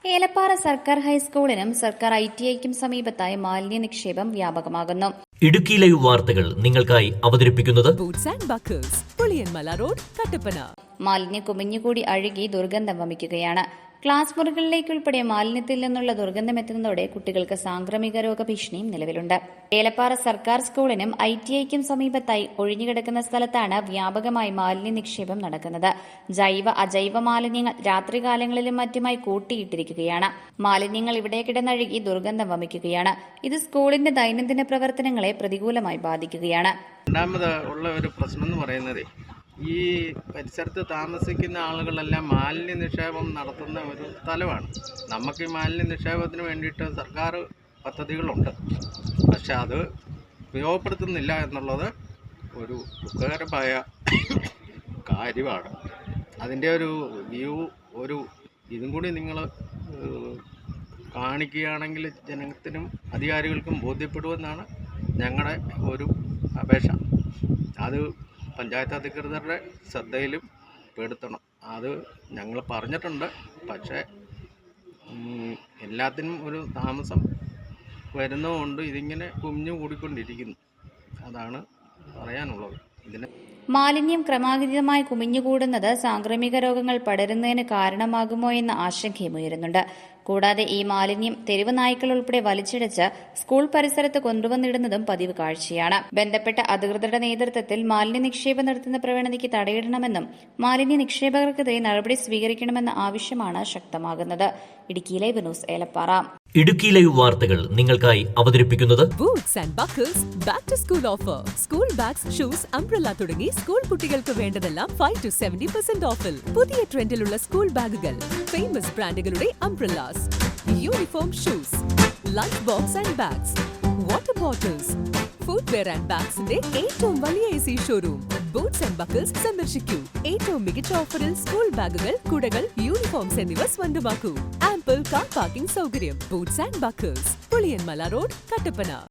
ഏലപ്പാറ സർക്കാർ ഹൈസ്കൂളിനും സർക്കാർ ITIക്കും സമീപത്തായി മാലിന്യ നിക്ഷേപം വ്യാപകമാകുന്നു. ഇടുക്കി ലൈവ് വാർത്തകൾ നിങ്ങൾക്കായി അവതരിപ്പിക്കുന്നത് boots and buckles, Puliyanmala road, Kattappana. മാലിന്യം കുമിഞ്ഞുകൂടി അഴുകി ദുർഗന്ധം വമിക്കുകയാണ്. ക്ലാസ് മുറികളിലേക്കുൾപ്പെടെ മാലിന്യത്തിൽ നിന്നുള്ള ദുർഗന്ധം എത്തുന്നതോടെ കുട്ടികൾക്ക് സാംക്രമിക രോഗഭീഷണിയും നിലവിലുണ്ട്. ഏലപ്പാറ സർക്കാർ സ്കൂളിനും ITIക്കും സമീപത്തായി ഒഴിഞ്ഞുകിടക്കുന്ന സ്ഥലത്താണ് വ്യാപകമായി മാലിന്യ നിക്ഷേപം നടക്കുന്നത്. ജൈവ അജൈവ മാലിന്യങ്ങൾ രാത്രികാലങ്ങളിലും മറ്റുമായി കൂട്ടിയിട്ടിരിക്കുകയാണ്. മാലിന്യങ്ങൾ ഇവിടെ കിടന്നഴുകി ദുർഗന്ധം വമിക്കുകയാണ്. ഇത് സ്കൂളിന്റെ ദൈനംദിന പ്രവർത്തനങ്ങളെ പ്രതികൂലമായി ബാധിക്കുകയാണ്. രണ്ടാമത് ഉള്ള ഒരു പ്രശ്നം എന്ന് പറയുന്നത്, ഈ പരിസരത്ത് താമസിക്കുന്ന ആളുകളെല്ലാം മാലിന്യ നിക്ഷേപം നടത്തുന്ന ഒരു സ്ഥലമാണ്. നമുക്ക് ഈ മാലിന്യ നിക്ഷേപത്തിന് വേണ്ടിയിട്ട് സർക്കാർ പദ്ധതികളുണ്ട്, പക്ഷെ അത് ഉപയോഗപ്പെടുത്തുന്നില്ല എന്നുള്ളത് ഒരു ദുഃഖകരമായ കാര്യമാണ്. അതിൻ്റെ ഒരു ഇതും കൂടി നിങ്ങൾ കാണിക്കുകയാണെങ്കിൽ ജനത്തിനും അധികാരികൾക്കും ബോധ്യപ്പെടുമെന്നാണ് ഞങ്ങളുടെ ഒരു അപേക്ഷ. അത് പഞ്ചായത്ത് അധികൃതരുടെ ശ്രദ്ധയിലും പെടുത്തണം. അത് ഞങ്ങൾ പറഞ്ഞിട്ടുണ്ട്, പക്ഷേ എല്ലാത്തിനും ഒരു താമസം വരുന്നതുകൊണ്ട് ഇതിങ്ങനെ കുമിഞ്ഞു കൂടിക്കൊണ്ടിരിക്കുന്നു. അതാണ് പറയാനുള്ളത്. മാലിന്യം ക്രമാതീതമായി കുമിഞ്ഞുകൂടുന്നത് സാംക്രമിക രോഗങ്ങൾ പടരുന്നതിന് കാരണമാകുമോ എന്ന ആശങ്കയും ഉയരുന്നുണ്ട്. കൂടാതെ ഈ മാലിന്യം തെരുവ് നായ്ക്കൾ ഉൾപ്പെടെ വലിച്ചിഴച്ച് സ്കൂൾ പരിസരത്ത് കൊണ്ടുവന്നിടുന്നതും പതിവ് കാഴ്ചയാണ്. ബന്ധപ്പെട്ട അധികൃതരുടെ നേതൃത്വത്തിൽ മാലിന്യ നിക്ഷേപം നടത്തുന്ന പ്രവണതയ്ക്ക് തടയിടണമെന്നും മാലിന്യ നിക്ഷേപകർക്കെതിരെ നടപടി സ്വീകരിക്കണമെന്ന ആവശ്യമാണ് ശക്തമാകുന്നത്. Idukki live news, Elappara. Idukki live വാർത്തകൾ നിങ്ങൾക്കായി അവതരിപ്പിക്കുന്നത് boots and Buckles back to school offer. School bags, shoes, umbrella തുടങ്ങി സ്കൂൾ കുട്ടികൾക്ക് വേണ്ടതെല്ലാം 5 to 70% ഓഫിൽ. പുതിയ ട്രെൻഡിലുള്ള സ്കൂൾ ബാഗുകൾ, ഫേമസ് ബ്രാൻഡുകളുടെ umbrellas, uniform shoes, lunch box and bags, water bottles, footwear and ബാഗ്സിന്റെ ഏറ്റവും വലിയ AC showroom Boots and Buckles സന്ദർശിക്കൂ. ഏറ്റവും മികച്ച ഓഫറിൽ സ്കൂൾ ബാഗുകൾ, കുടകൾ, യൂണിഫോംസ് എന്നിവ സ്വന്തമാക്കൂ. ആംപിൾ കാർ പാർക്കിംഗ് സൗകര്യം. Boots and buckles, Puliyanmala road, Kattappana.